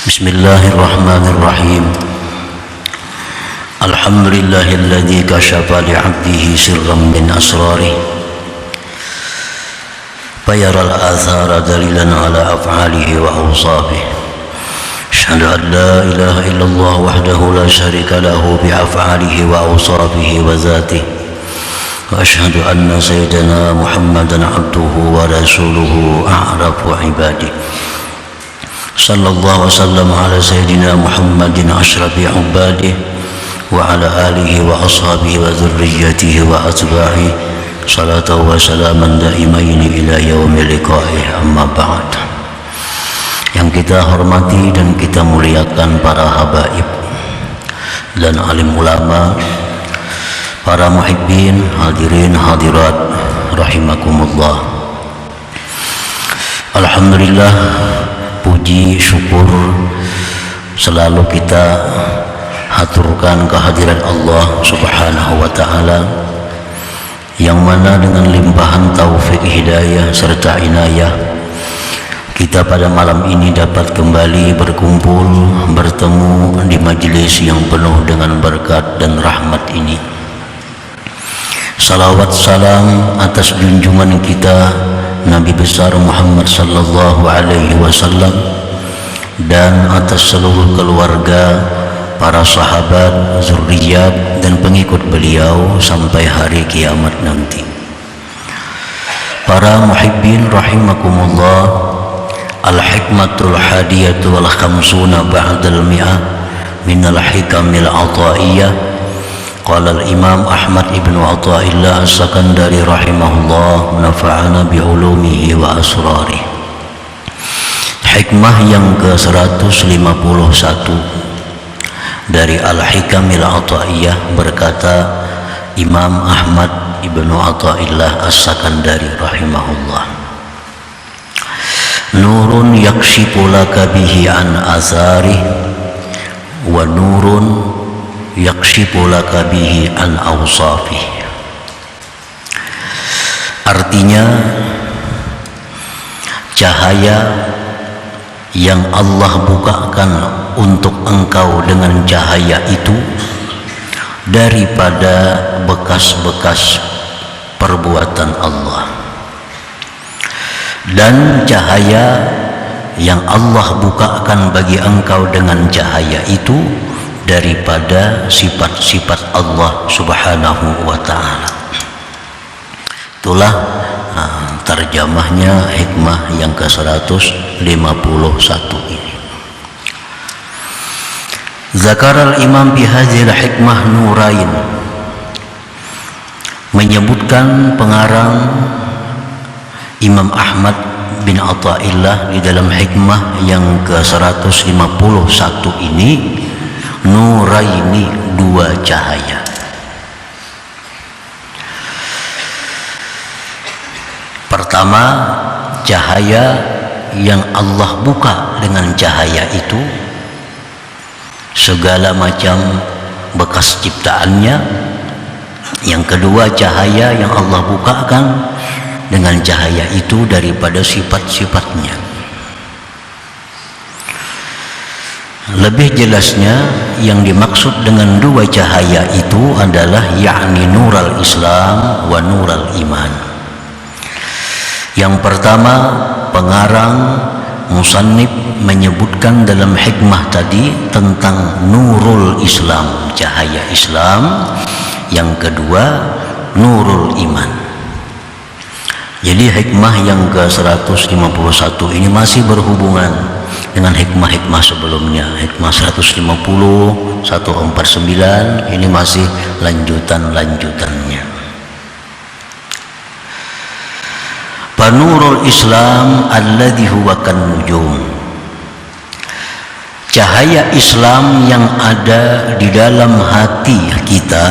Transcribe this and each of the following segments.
Bismillahirrahmanirrahim. Alhamdulillahilladzi kashafa li'abdihi sirran min asrarih fayaral athara dalilan ala af'alihi wa awsafih. Asyhadu an la ilaha illallah wahdahu la syarika lahu bi af'alihi wa awsafihi wa zatihi wa asyhadu anna sayyidana Muhammadan abduhu wa rasuluhu a'rafu ibadihi. Sallallahu wasallam ala sayyidina Muhammadin ashrafi ubadih wa ala alihi wa ashabihi wa dhurriyyatihi wa atba'ihi salatu wa salaman daimaini ila yaumil liqa'ih, amma ba'd. Yang kita hormati dan kita muliakan para habaib dan alim ulama, para muhibbin, hadirin hadirat rahimakumullah. Alhamdulillah, puji syukur selalu kita haturkan kehadiran Allah Subhanahu wa ta'ala, yang mana dengan limpahan taufik hidayah serta inayah kita pada malam ini dapat kembali berkumpul, bertemu di majelis yang penuh dengan berkat dan rahmat ini. Salawat salam atas junjungan kita Nabi besar Muhammad sallallahu alaihi wasallam dan atas seluruh keluarga, para sahabat, zurriyat dan pengikut beliau sampai hari kiamat nanti. Para muhibbin rahimakumullah, al-hikmatul hadiyatu wal khamsuna ba'dal mi'ah minal hikamil ataiyah. Qala al-Imam Ahmad ibn Athaillah as-Sakandari rahimahullah, nafa'ana bi'ulumihi wa asrarih. Hikmah yang ke-151 dari Al-Hikamil Athaiyah, berkata Imam Ahmad ibn Athaillah as-Sakandari rahimahullah, nurun yakshifu laka bihi an atharih wa nurun yakshifu laka bihi an awsafih. Artinya, cahaya yang Allah bukakan untuk engkau dengan cahaya itu daripada bekas-bekas perbuatan Allah, dan cahaya yang Allah bukakan bagi engkau dengan cahaya itu daripada sifat-sifat Allah Subhanahu wa ta'ala. Itulah terjemahnya hikmah yang ke-151 ini. Zakaral imam bihadzil hikmah nurain, menyebutkan pengarang Imam Ahmad bin Athaillah di dalam hikmah yang ke-151 ini, nuraini, dua cahaya. Pertama, cahaya yang Allah buka dengan cahaya itu segala macam bekas ciptaannya. Yang kedua, cahaya yang Allah bukakan dengan cahaya itu daripada sifat-sifatnya. Lebih jelasnya, yang dimaksud dengan dua cahaya itu adalah yakni nural Islam wa nural iman. Yang pertama, pengarang musannif menyebutkan dalam hikmah tadi tentang nurul Islam, cahaya Islam. Yang kedua, nurul iman. Jadi hikmah yang ke-151 ini masih berhubungan dengan hikmah-hikmah sebelumnya. Hikmah 150, 149 ini masih lanjutan-lanjutannya. Panurul Islam alladhi huwa kan-nujum, cahaya Islam yang ada di dalam hati kita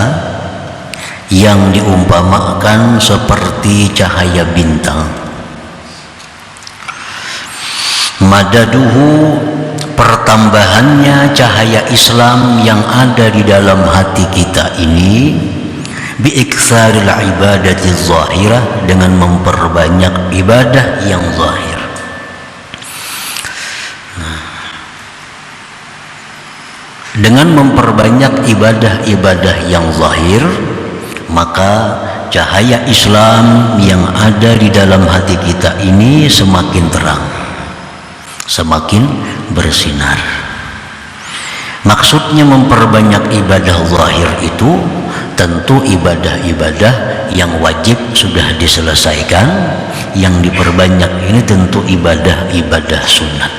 yang diumpamakan seperti cahaya bintang. Madaduhu, pertambahannya cahaya Islam yang ada di dalam hati kita ini, biiksaril ibadati zahirah, dengan memperbanyak ibadah yang zahir. Dengan memperbanyak ibadah-ibadah yang zahir, maka cahaya Islam yang ada di dalam hati kita ini semakin terang, semakin bersinar. Maksudnya memperbanyak ibadah zahir itu tentu ibadah-ibadah yang wajib sudah diselesaikan. Yang diperbanyak ini tentu ibadah-ibadah sunat.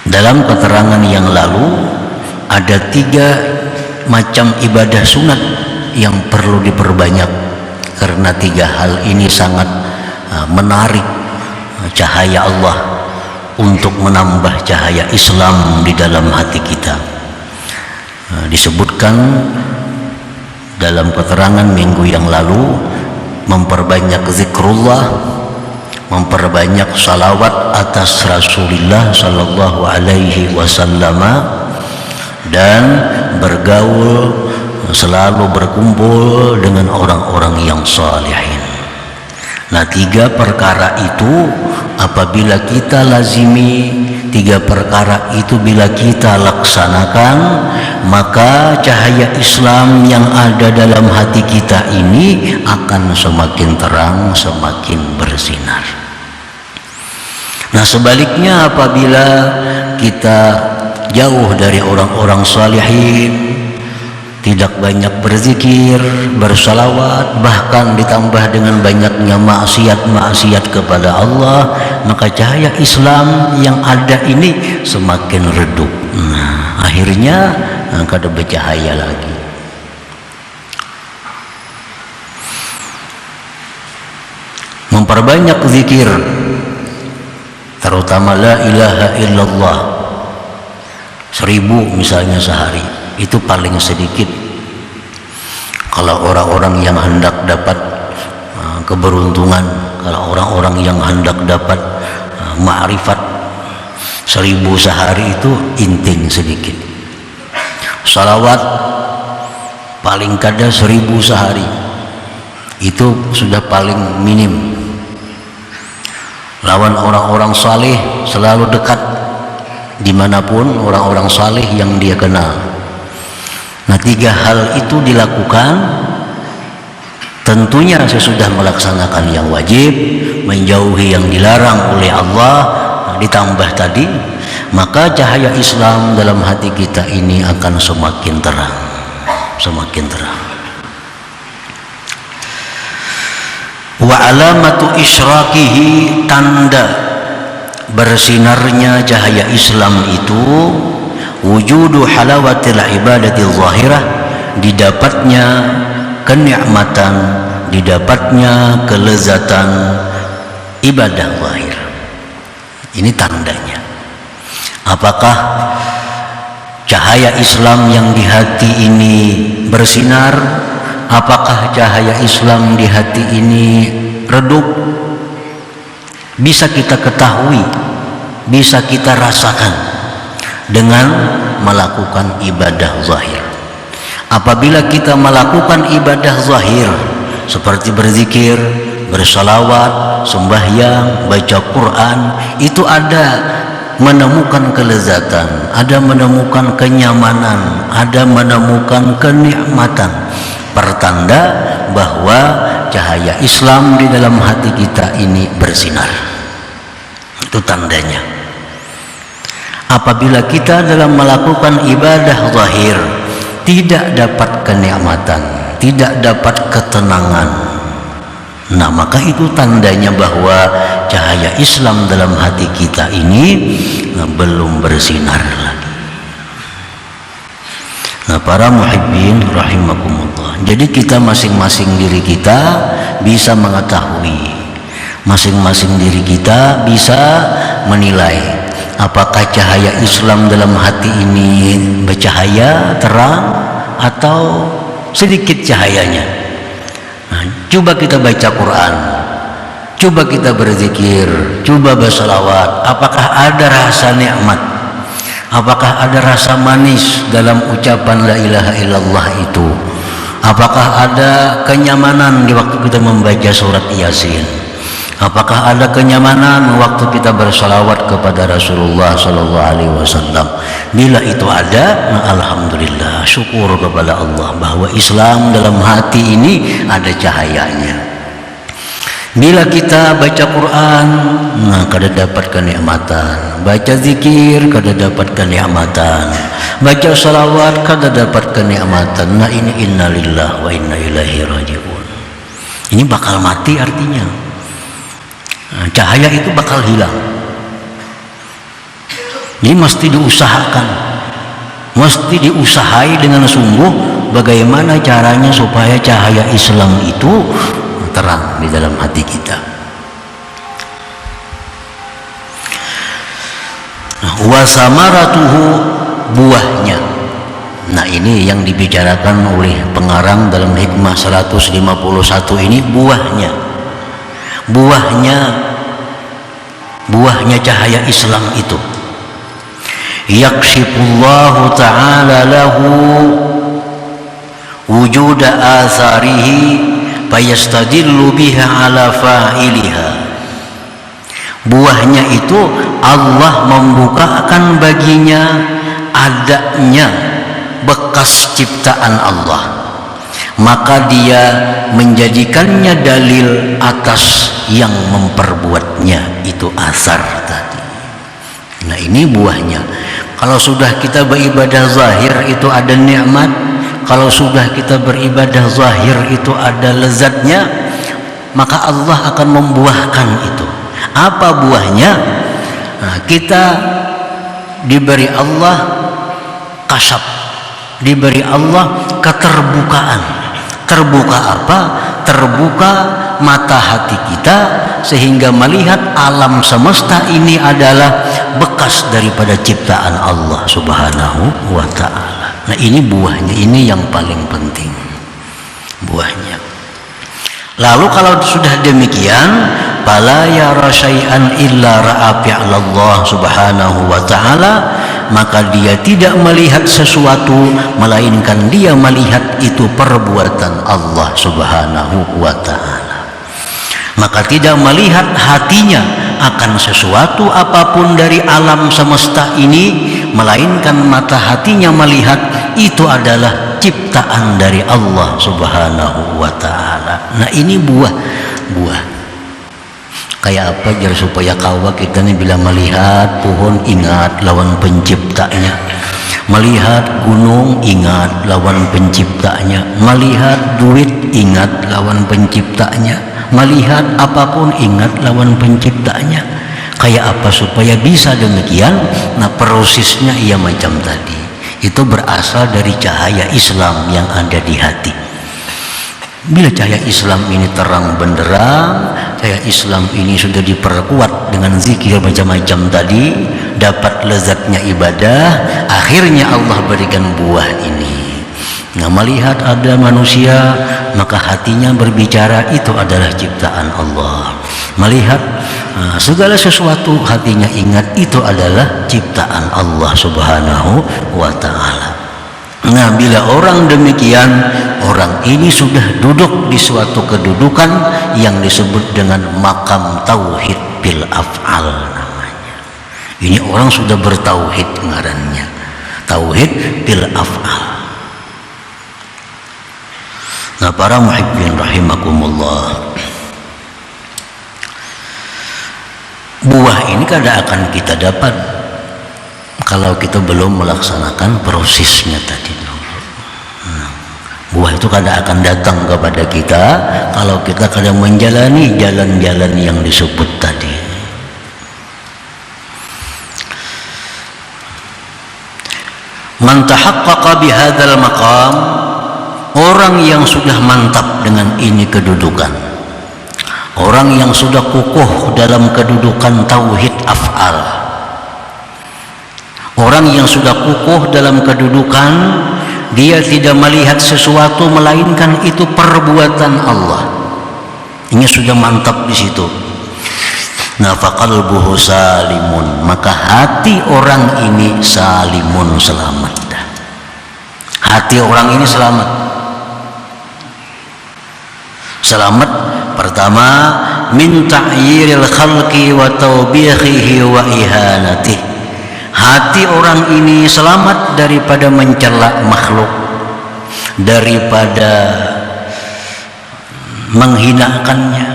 Dalam keterangan yang lalu ada 3 macam ibadah sunat yang perlu diperbanyak, karena 3 hal ini sangat menarik cahaya Allah untuk menambah cahaya Islam di dalam hati kita. Disebutkan dalam keterangan minggu yang lalu, memperbanyak zikrullah, memperbanyak salawat atas Rasulullah sallallahu alaihi wasallam, dan bergaul, selalu berkumpul dengan orang-orang yang salihin. Nah, 3 perkara itu apabila kita lazimi, 3 perkara itu bila kita laksanakan, maka cahaya Islam yang ada dalam hati kita ini akan semakin terang, semakin bersinar. Nah, sebaliknya apabila kita jauh dari orang-orang salihin, tidak banyak berzikir, bersalawat, bahkan ditambah dengan banyaknya maksiat-maksiat kepada Allah, maka cahaya Islam yang ada ini semakin redup. Nah, akhirnya kada bercahaya lagi. Memperbanyak zikir, terutama la ilaha illallah 1000 misalnya sehari, itu paling sedikit. Kalau orang-orang yang hendak dapat keberuntungan, kalau orang-orang yang hendak dapat ma'rifat, 1000 sehari itu inting sedikit. Salawat paling kada 1000 sehari, itu sudah paling minim. Lawan orang-orang saleh selalu dekat dimanapun orang-orang saleh yang dia kenal. Nah, 3 hal itu dilakukan tentunya sesudah melaksanakan yang wajib, menjauhi yang dilarang oleh Allah, ditambah tadi, maka cahaya Islam dalam hati kita ini akan semakin terang, semakin terang. Wa alamatu isyraqihi, tanda bersinarnya cahaya Islam itu, wujudu halawatil ibadatil zahirah, didapatnya kenikmatan, didapatnya kelezatan ibadah zahir. Ini tandanya. Apakah cahaya Islam yang di hati ini bersinar? Apakah cahaya Islam di hati ini redup? Bisa kita ketahui, bisa kita rasakan dengan melakukan ibadah zahir. Apabila kita melakukan ibadah zahir seperti berzikir, bersalawat, sembahyang, baca Quran, itu ada menemukan kelezatan, ada menemukan kenyamanan, ada menemukan kenikmatan, pertanda bahwa cahaya Islam di dalam hati kita ini bersinar. Itu tandanya. Apabila kita dalam melakukan ibadah zahir tidak dapat kenikmatan, tidak dapat ketenangan, nah maka itu tandanya bahwa cahaya Islam dalam hati kita ini belum bersinar lagi. Nah, para muhibbin rahimakumullah, jadi kita masing-masing diri kita bisa mengetahui, masing-masing diri kita bisa menilai apakah cahaya Islam dalam hati ini bercahaya terang atau sedikit cahayanya. Nah, coba kita baca Quran, coba kita berzikir, coba bersalawat, apakah ada rasa nikmat, apakah ada rasa manis dalam ucapan la ilaha illallah itu, apakah ada kenyamanan di waktu kita membaca surat Yasin, Apakah ada kenyamanan waktu kita bersalawat kepada Rasulullah Sallallahu Alaihi Wasallam? Bila itu ada, nah alhamdulillah, syukur kepada Allah bahwa Islam dalam hati ini ada cahayanya. Bila kita baca Quran, nah kada dapat kenikmatan. Baca zikir, kada dapat kenikmatan. Baca salawat, kada dapat kenikmatan. Nah ini innalillah wa inna ilaihi rajiun. Ini bakal mati artinya. Cahaya itu bakal hilang. Ini mesti diusahakan, mesti diusahai dengan sungguh bagaimana caranya supaya cahaya Islam itu terang di dalam hati kita. Wa samaratuhu, buahnya. Nah ini yang dibicarakan oleh pengarang dalam Hikmah 151 ini, buahnya cahaya Islam itu. Yakshifullahu ta'ala lahu wujuda atharihi fayastadillu biha ala fa'iliha. Buahnya itu Allah membukakan baginya adanya bekas ciptaan Allah, maka dia menjadikannya dalil atas yang memperbuatnya, itu asar tadi. Nah ini buahnya. Kalau sudah kita beribadah zahir itu ada nikmat, kalau sudah kita beribadah zahir itu ada lezatnya, maka Allah akan membuahkan itu. Apa buahnya? Nah, kita diberi Allah kasyaf, diberi Allah keterbukaan. Terbuka apa? Terbuka mata hati kita sehingga melihat alam semesta ini adalah bekas daripada ciptaan Allah Subhanahu wa ta'ala. Nah ini buahnya, ini yang paling penting, buahnya. Lalu kalau sudah demikian, fala yara syai'an illa ra'a fi'lallah Subhanahu wa ta'ala, maka dia tidak melihat sesuatu melainkan dia melihat itu perbuatan Allah Subhanahu wa ta'ala. Maka tidak melihat hatinya akan sesuatu apapun dari alam semesta ini, melainkan mata hatinya melihat itu adalah ciptaan dari Allah Subhanahu wa ta'ala. Nah ini buah. Kayak apa jar supaya kawa kita nih bila melihat pohon ingat lawan penciptanya, melihat gunung ingat lawan penciptanya, melihat duit ingat lawan penciptanya, melihat apapun ingat lawan penciptanya. Kayak apa supaya bisa demikian? Nah prosesnya ia macam tadi. Itu berasal dari cahaya Islam yang ada di hati. Bila cahaya Islam ini terang benderang, cahaya Islam ini sudah diperkuat dengan zikir macam-macam tadi, dapat lezatnya ibadah, akhirnya Allah berikan buah ini. Nah melihat ada manusia, maka hatinya berbicara itu adalah ciptaan Allah. Melihat segala sesuatu, hatinya ingat itu adalah ciptaan Allah Subhanahu wa ta'ala. Nah bila orang demikian, orang ini sudah duduk di suatu kedudukan yang disebut dengan makam tauhid bil af'al namanya. Ini orang sudah bertauhid ngarannya, tauhid bil af'al. Nah para muhibbin rahimakumullah, buah ini kada akan kita dapat kalau kita belum melaksanakan prosesnya tadi. Buah itu kada akan datang kepada kita kalau kita kada menjalani jalan-jalan yang disebut tadi. Man tahaqqaqa bihadzal maqam, orang yang sudah mantap dengan ini kedudukan, orang yang sudah kukuh dalam kedudukan tauhid af'al, orang yang sudah kukuh dalam kedudukan dia tidak melihat sesuatu melainkan itu perbuatan Allah. Ini sudah mantap di situ. Nah faqalbuhu salimun, maka hati orang ini salimun, selamat. Hati orang ini selamat. Selamat pertama min ta'yiril khalqi wa tawbihihi wa ihanatih. Hati orang ini selamat daripada mencela makhluk, daripada menghinakannya,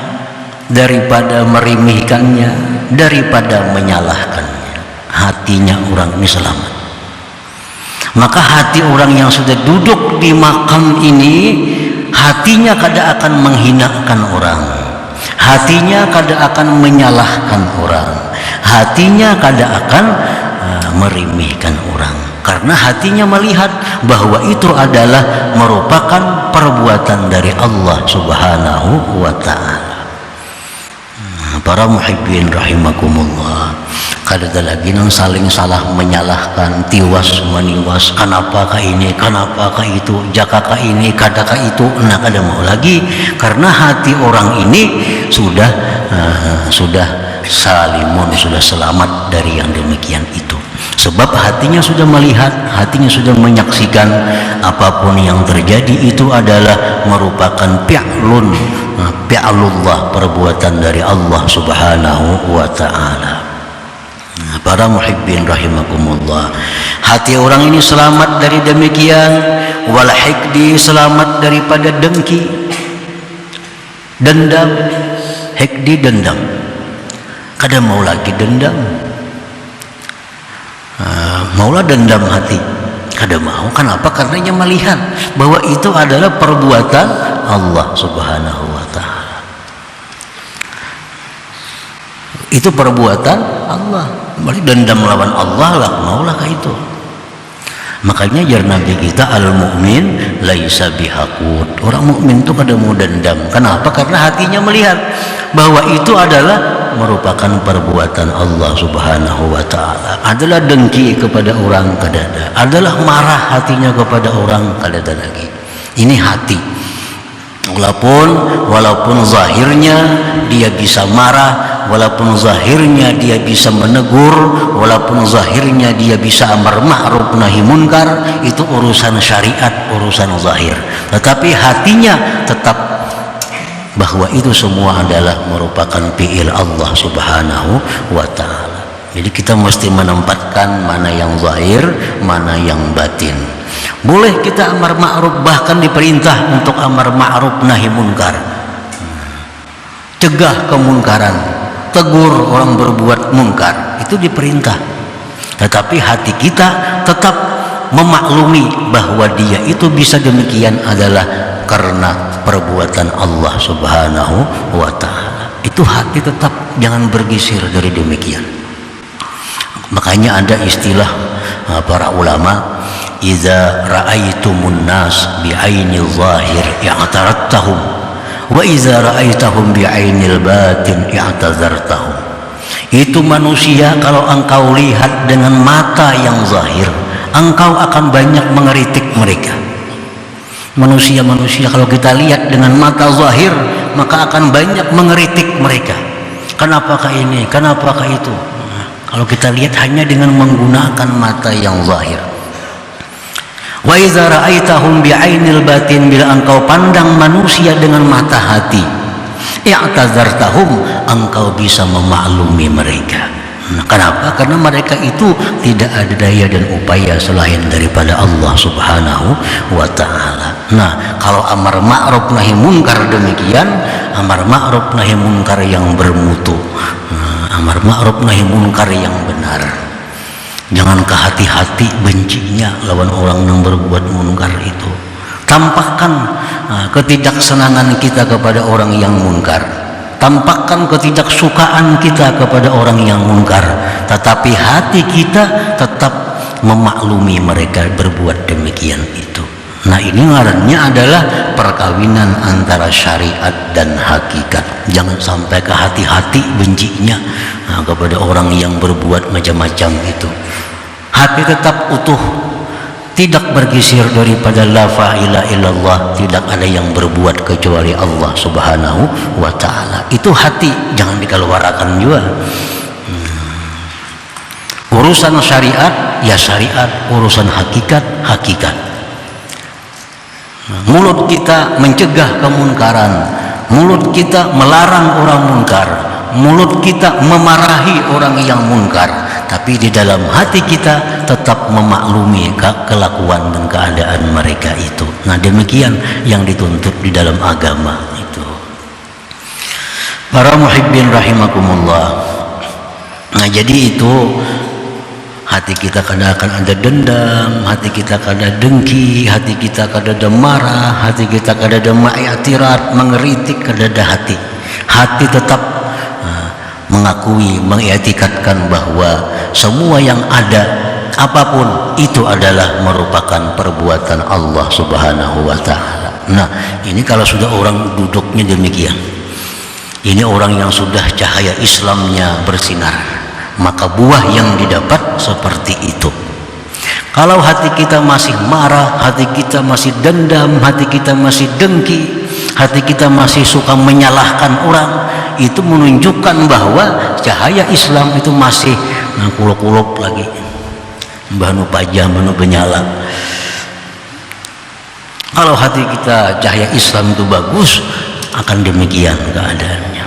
daripada merimihkannya, daripada menyalahkannya. Hatinya orang ini selamat. Maka hati orang yang sudah duduk di makam ini, hatinya kada akan menghinakan orang, hatinya kada akan menyalahkan orang, hatinya kada akan merimihkan orang, karena hatinya melihat bahwa itu adalah merupakan perbuatan dari Allah Subhanahu wa ta'ala. Para muhibbin rahimakumullah, kada ada lagi nang saling salah menyalahkan, tiwas meniwas, kenapakah ini, kenapakah itu, jakakah ini, kadakah itu. Nah, kada mau lagi, karena hati orang ini sudah salimun, sudah selamat dari yang demikian itu. Sebab hatinya sudah melihat, hatinya sudah menyaksikan apapun yang terjadi itu adalah merupakan fi'lullah, perbuatan dari Allah Subhanahu wa ta'ala. Para muhibbin rahimakumullah, hati orang ini selamat dari demikian. Wal hikdi, selamat daripada dengki, dendam. Hikdi, dendam, kada mau lagi dendam. Maulah dendam hati, kada mau. Kenapa? Karena dia melihat bahwa itu adalah perbuatan Allah Subhanahu wa ta'ala. Itu perbuatan Allah. Balik dendam lawan Allah lah, maulah kah itu. Makanya jar Nabi kita, al-mu'min laisa bihaqud. Orang mukmin itu kada mau dendam. Kenapa? Karena hatinya melihat bahwa itu adalah merupakan perbuatan Allah Subhanahu wa ta'ala. Adalah dengki kepada orang, kada ada. Adalah marah hatinya kepada orang, kada ada lagi. Ini hati. Walaupun zahirnya dia bisa marah, walaupun zahirnya dia bisa menegur, walaupun zahirnya dia bisa amar ma'ruf nahi munkar, itu urusan syariat, urusan zahir. Tetapi hatinya tetap bahwa itu semua adalah merupakan fi'il Allah Subhanahu wa ta'ala. Jadi kita mesti menempatkan mana yang zahir, mana yang batin. Boleh kita amar ma'ruf, bahkan diperintah untuk amar ma'ruf nahi munkar, cegah kemunkaran, tegur orang berbuat munkar, itu diperintah. Tetapi hati kita tetap memaklumi bahwa dia itu bisa demikian adalah karena perbuatan Allah Subhanahu wa ta'ala. Itu hati tetap jangan bergeser dari demikian. Makanya ada istilah para ulama, idza ra'aitumun nas bi'ainil zahir i'tarattahum wa idza ra'aitahum bi'ainil batin i'tazartahum. Itu manusia kalau engkau lihat dengan mata yang zahir, engkau akan banyak mengeritik mereka. Manusia-manusia kalau kita lihat dengan mata zahir, maka akan banyak mengeritik mereka. Kenapakah ini? Kenapakah itu? Kalau kita lihat hanya dengan menggunakan mata yang zahir. Wa idza ra'aitahum bi'ainil batin, bila engkau pandang manusia dengan mata hati, i'tazartahum, engkau bisa memaklumi mereka. Nah, kenapa? Karena mereka itu tidak ada daya dan upaya selain daripada Allah Subhanahu wa ta'ala. Nah, kalau amar ma'ruf nahi munkar demikian, amar ma'ruf nahi munkar yang bermutu, amar ma'ruf nahi munkar yang benar. Jangan ke hati-hati bencinya lawan orang yang berbuat munkar itu. Tampakkan ketidaksenangan kita kepada orang yang munkar, tampakkan ketidaksukaan kita kepada orang yang munkar, tetapi hati kita tetap memaklumi mereka berbuat demikian itu. Nah, ini ngarannya adalah perkawinan antara syariat dan hakikat. Jangan sampai ke hati-hati bencinya kepada orang yang berbuat macam-macam itu. Hati tetap utuh, tidak bergeser daripada la ilaha illallah, tidak ada yang berbuat kecuali Allah Subhanahu wa ta'ala. Itu hati, jangan dikeluarkan juga. Urusan syariat ya syariat, urusan hakikat hakikat. Mulut kita mencegah kemunkaran, mulut kita melarang orang munkar, mulut kita memarahi orang yang munkar, tapi di dalam hati kita tetap memaklumi kelakuan dan keadaan mereka itu. Nah, demikian yang dituntut di dalam agama itu. Para muhibbin rahimakumullah. Nah, jadi itu hati kita kadang akan ada dendam, hati kita kadang dengki, hati kita kadang ada marah, hati kita kadang ada ma'iktirat, mengeritik, kadang ada hati tetap mengakui, mengiktikadkan bahwa semua yang ada apapun itu adalah merupakan perbuatan Allah Subhanahu wa ta'ala. Nah, ini kalau sudah orang duduknya demikian, ini orang yang sudah cahaya Islamnya bersinar, maka buah yang didapat seperti itu. Kalau hati kita masih marah, hati kita masih dendam, hati kita masih dengki, hati kita masih suka menyalahkan orang, itu menunjukkan bahwa cahaya Islam itu masih kuluk-kuluk lagi, banu pajam, banu benyala. Kalau hati kita cahaya Islam itu bagus, akan demikian keadaannya.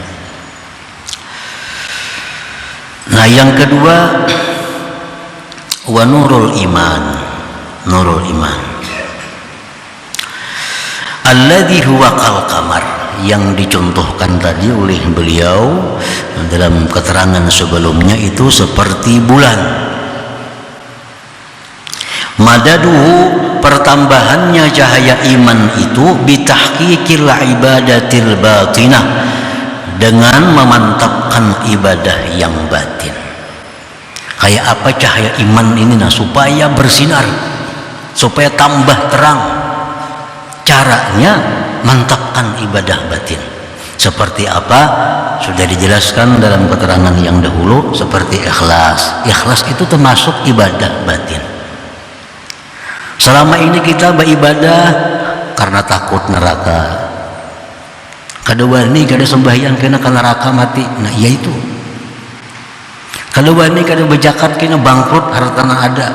Nah, yang kedua, wa nurul iman, nurul iman alladzi huwa kal qamar, yang dicontohkan tadi oleh beliau dalam keterangan sebelumnya itu seperti bulan. Madaduhu, pertambahannya cahaya iman itu bitahqiqil ibadatil batinah, dengan memantapkan ibadah yang batin. Kayak apa cahaya iman ini? Nah, supaya bersinar, supaya tambah terang, caranya mantapkan ibadah batin. Seperti apa? Sudah dijelaskan dalam keterangan yang dahulu, seperti ikhlas. Ikhlas itu termasuk ibadah batin. Selama ini kita beribadah karena takut neraka, kada wani kada sembahyang kena neraka mati. Nah, iya itu. Kada wani kada berzakat kena bangkrut hartana ada.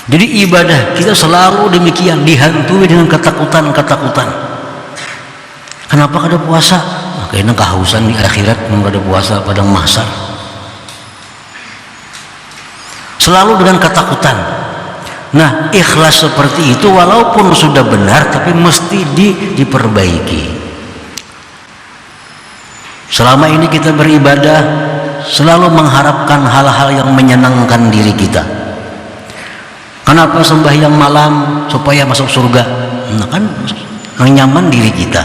Jadi ibadah kita selalu demikian, dihantui dengan ketakutan-ketakutan. Kenapa kada puasa? Nah, kena kehausan di akhirat, kada puasa padang mahsyar. Selalu dengan ketakutan. Nah, ikhlas seperti itu walaupun sudah benar tapi mesti diperbaiki. Selama ini kita beribadah selalu mengharapkan hal-hal yang menyenangkan diri kita. Kenapa sembahyang malam? Supaya masuk surga. Nah, kan nyaman diri kita.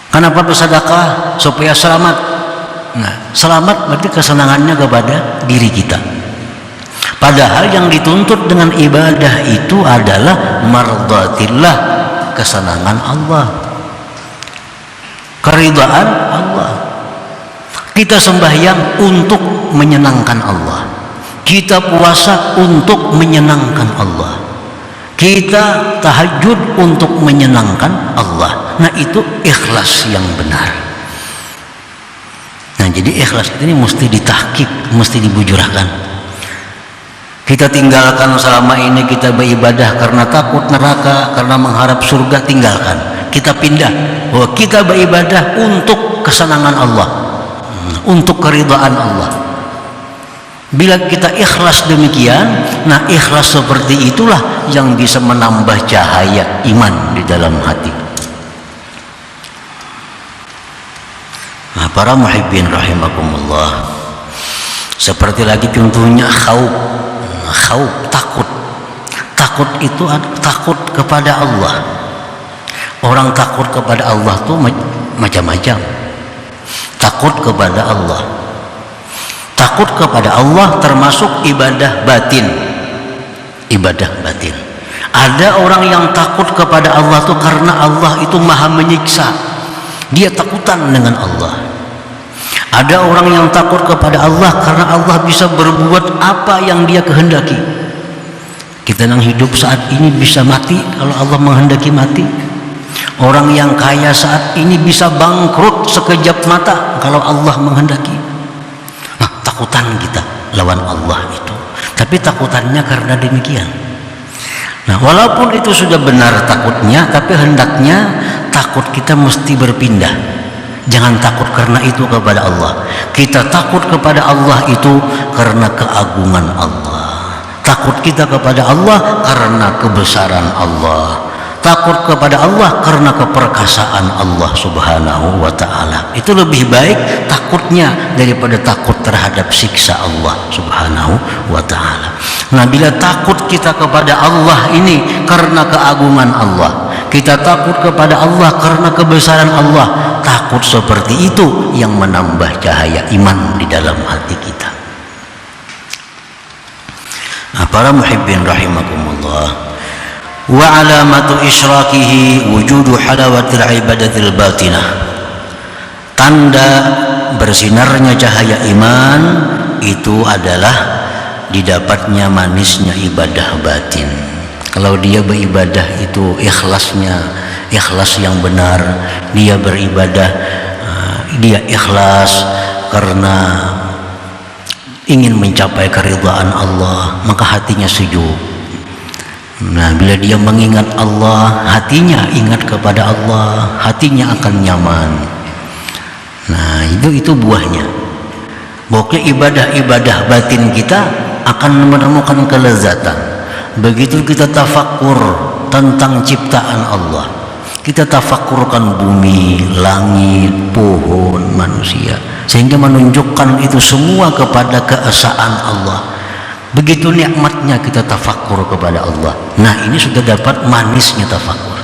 Kenapa bersedekah? Supaya selamat. Nah, selamat berarti kesenangannya kepada diri kita. Padahal yang dituntut dengan ibadah itu adalah mardatillah, kesenangan Allah, keridhaan Allah. Kita sembahyang untuk menyenangkan Allah, kita puasa untuk menyenangkan Allah, kita tahajud untuk menyenangkan Allah. Nah, itu ikhlas yang benar. Nah, jadi ikhlas ini mesti ditahqiq, mesti dibujurkan. Kita tinggalkan selama ini kita beribadah karena takut neraka, karena mengharap surga, tinggalkan. Kita pindah bahwa kita beribadah untuk kesenangan Allah, untuk keridhaan Allah. Bila kita ikhlas demikian, nah ikhlas seperti itulah yang bisa menambah cahaya iman di dalam hati. Nah, para muhibbin rahimakumullah, seperti lagi contohnya khauf, takut itu takut kepada Allah. Orang takut kepada Allah tuh macam-macam. Takut kepada Allah, takut kepada Allah termasuk ibadah batin. Ibadah batin. Ada orang yang takut kepada Allah tuh karena Allah itu maha menyiksa, dia takutan dengan Allah. Ada orang yang takut kepada Allah karena Allah bisa berbuat apa yang dia kehendaki. Kita yang hidup saat ini bisa mati kalau Allah menghendaki mati. Orang yang kaya saat ini bisa bangkrut sekejap mata kalau Allah menghendaki. Nah, takutan kita lawan Allah itu, tapi takutannya karena demikian. Nah, walaupun itu sudah benar takutnya, tapi hendaknya takut kita mesti berpindah. Jangan takut karena itu kepada Allah. Kita takut kepada Allah itu karena keagungan Allah. Takut kita kepada Allah karena kebesaran Allah. Takut kepada Allah karena keperkasaan Allah subhanahu wa ta'ala. Itu lebih baik takutnya daripada takut terhadap siksa Allah subhanahu wa ta'ala. Nah, bila takut kita kepada Allah ini karena keagungan Allah, kita takut kepada Allah karena kebesaran Allah, takut seperti itu yang menambah cahaya iman di dalam hati kita. Nah, para muhibbin rahimakumullah, wa alamatu isyrakihi wujudu halawatil ibadatil batinah. Tanda bersinarnya cahaya iman itu adalah didapatnya manisnya ibadah batin. Kalau dia beribadah itu ikhlasnya, ikhlas yang benar, dia beribadah dia ikhlas karena ingin mencapai keridhaan Allah, maka hatinya sejuk. Nah, bila dia mengingat Allah, hatinya ingat kepada Allah, hatinya akan nyaman. Nah, itu buahnya. Pokoknya ibadah-ibadah batin kita akan menemukan kelezatan. Begitu kita tafakkur tentang ciptaan Allah, kita tafakkurkan bumi, langit, pohon, manusia, sehingga menunjukkan itu semua kepada keesaan Allah. Begitu nikmatnya kita tafakkur kepada Allah. Nah, ini sudah dapat manisnya tafakkur.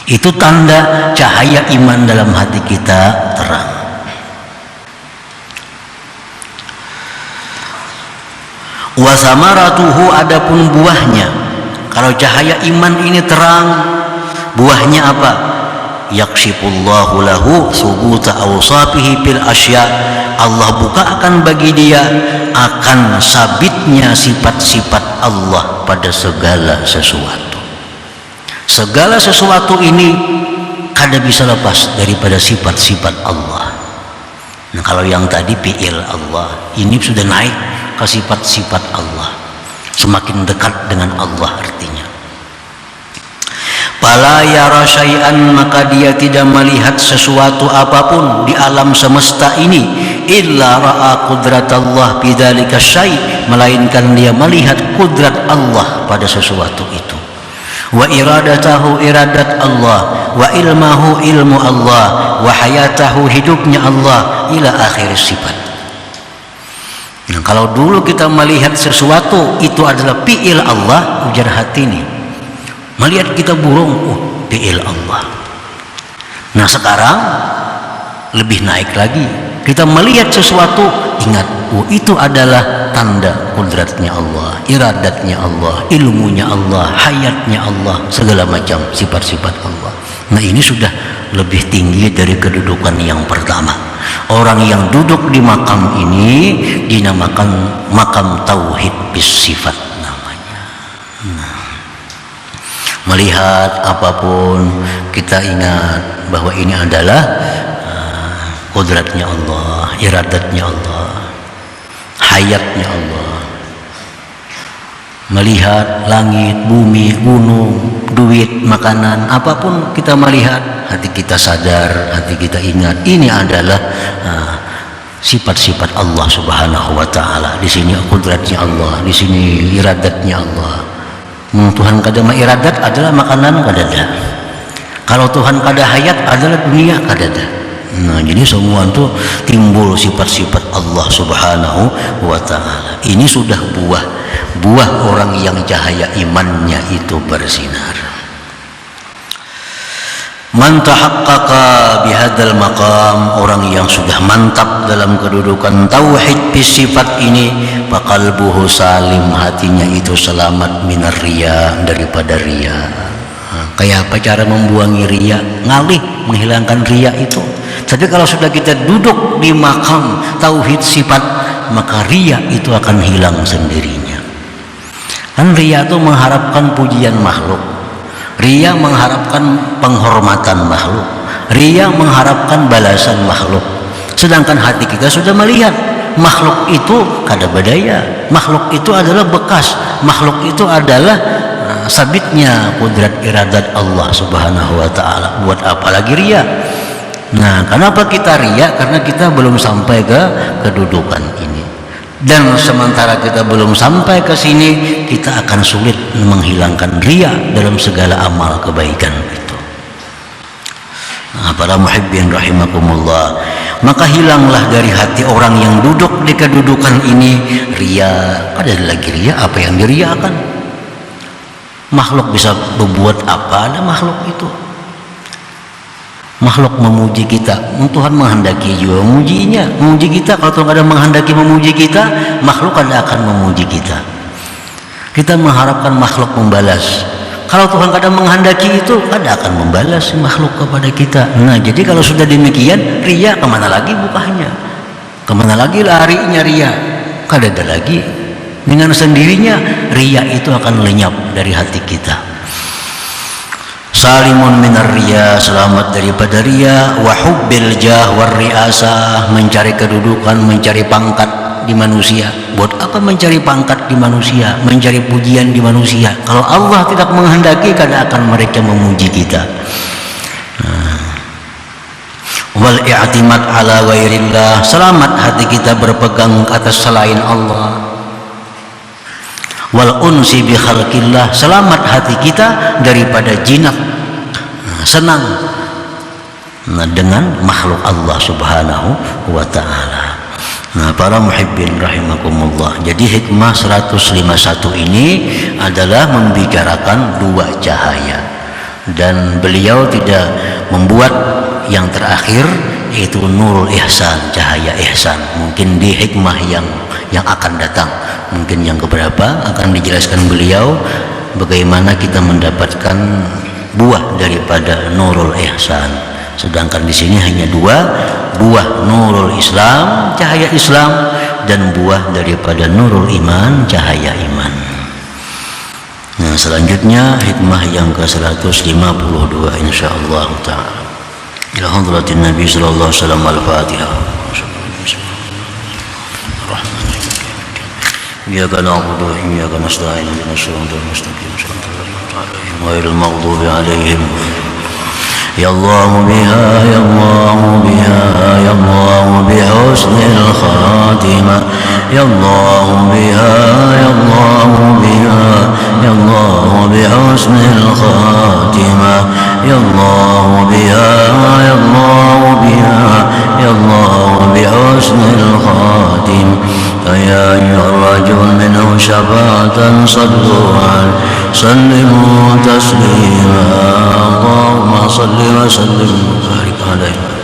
Itu tanda cahaya iman dalam hati kita terang. Wa samaratuhu, adapun buahnya, kalau cahaya iman ini terang, buahnya apa? Yakshifullahu lahu subuta awsafihi fil asya. Allah bukakan bagi dia akan sabitnya sifat-sifat Allah pada segala sesuatu. Segala sesuatu ini kada bisa lepas daripada sifat-sifat Allah. Nah, kalau yang tadi fi'il Allah, ini sudah naik ke sifat-sifat Allah, semakin dekat dengan Allah artinya. Fala yara syai'an, maka dia tidak melihat sesuatu apapun di alam semesta ini illa ra'a qudratallah bidzalika syai', melainkan dia melihat kudrat Allah pada sesuatu itu. Wa iradatahu, iradat Allah, wa ilmahu, ilmu Allah, wa hayatahu, hidupnya Allah, ila akhir sifat. Nah, kalau dulu kita melihat sesuatu itu adalah fi'il Allah, ujar hati ini. Melihat kita burung, fi'il Allah. Nah, sekarang lebih naik lagi. Kita melihat sesuatu, ingat, itu adalah tanda kudratnya Allah, iradatnya Allah, ilmunya Allah, hayatnya Allah, segala macam sifat-sifat Allah. Nah, ini sudah lebih tinggi dari kedudukan yang pertama. Orang yang duduk di makam ini dinamakan makam tauhid bis sifat namanya. Nah, melihat apapun kita ingat bahwa ini adalah kudratnya Allah, iradatnya Allah, hayatnya Allah. Melihat langit, bumi, gunung, duit, makanan, apapun kita melihat, hati kita sadar, hati kita ingat ini adalah sifat-sifat Allah Subhanahu wa taala. Di sini kudratnya Allah, di sini iradatnya Allah. Tuhan kada iradat adalah makanan kadada. Kalau Tuhan kada hayat adalah dunia kadada. Nah, jadi semua itu timbul sifat-sifat Allah Subhanahu wa ta'ala. Ini sudah buah orang yang cahaya imannya itu bersinar. Man tahaqqaqa bihadzal maqam, orang yang sudah mantap dalam kedudukan tauhid sifat ini, faqalbuhu salim, hatinya itu selamat minar riya, daripada riya. Kayak apa cara membuangi riya? Ngalih, menghilangkan riya itu. Tapi kalau sudah kita duduk di makam tauhid sifat, maka riya itu akan hilang sendirinya. Kan riya itu mengharapkan pujian makhluk, riya mengharapkan penghormatan makhluk, riya mengharapkan balasan makhluk. Sedangkan hati kita sudah melihat makhluk itu kada berdaya, makhluk itu adalah bekas, makhluk itu adalah sabitnya kudrat iradat Allah Subhanahu wa taala. Buat apa lagi riya? Nah, kenapa kita riya? Karena kita belum sampai ke kedudukan ini. Dan sementara kita belum sampai ke sini, kita akan sulit menghilangkan riya dalam segala amal kebaikan itu. Nah, para muhibbin rahimakumullah, maka hilanglah dari hati orang yang duduk di kedudukan ini riya. Ada lagi riya, apa yang diriakan? Makhluk bisa berbuat apa? Ada makhluk itu. Makhluk memuji kita, Tuhan menghendaki juga memuji kita. Kalau Tuhan ada menghendaki memuji kita, makhluk ada akan memuji kita. Kita mengharapkan makhluk membalas. Kalau Tuhan kadang menghendaki itu, ada akan membalas makhluk kepada kita. Nah, jadi kalau sudah demikian, riya kemana lagi bukanya? Kemana lagi larinya riya? Kada ada lagi. Dengan sendirinya riya itu akan lenyap dari hati kita. Salimun minar riya, selamat daripada riya. Wa hubbil jah war riasah, mencari kedudukan, mencari pangkat di manusia. Buat apa mencari pangkat di manusia, mencari pujian di manusia? Kalau Allah tidak menghendaki, kada akan mereka memuji kita. Wal i'timad ala ghairillah, selamat hati kita berpegang atas selain Allah. Wal unsi bi khalqillah, selamat hati kita daripada jinak, senang dengan makhluk Allah Subhanahu wa taala. Nah, para muhibbin rahimakumullah, jadi hikmah 151 ini adalah membicarakan dua cahaya, dan beliau tidak membuat yang terakhir yaitu nurul ihsan, cahaya ihsan. Mungkin di hikmah yang akan datang, mungkin yang keberapa akan dijelaskan beliau bagaimana kita mendapatkan buah daripada nurul ihsan. Sedangkan di sini hanya dua buah, nurul Islam, cahaya Islam, dan buah daripada nurul iman, cahaya iman. Nah, selanjutnya hikmah yang ke-152 insyaallah taala. Ila hadratin Nabi sallallahu alaihi wasallam, al-Fatihah. إياك نعبد وإياك نستعين اهدنا الصراط المستقيم صراط الذين أنعمت عليهم غير المغضوب عليهم يا الله بها يا الله بها يا الله بحسن الخاتمة يا الله بها يا الله بها يا الله بحسن الخاتمة يا الله بها يا الله بها يا الله بحسن الخاتمة فيا أيها الرجل منه شفاعة صلوا عليه سلموا تسليما اللهم صل وسلم وبارك عليه.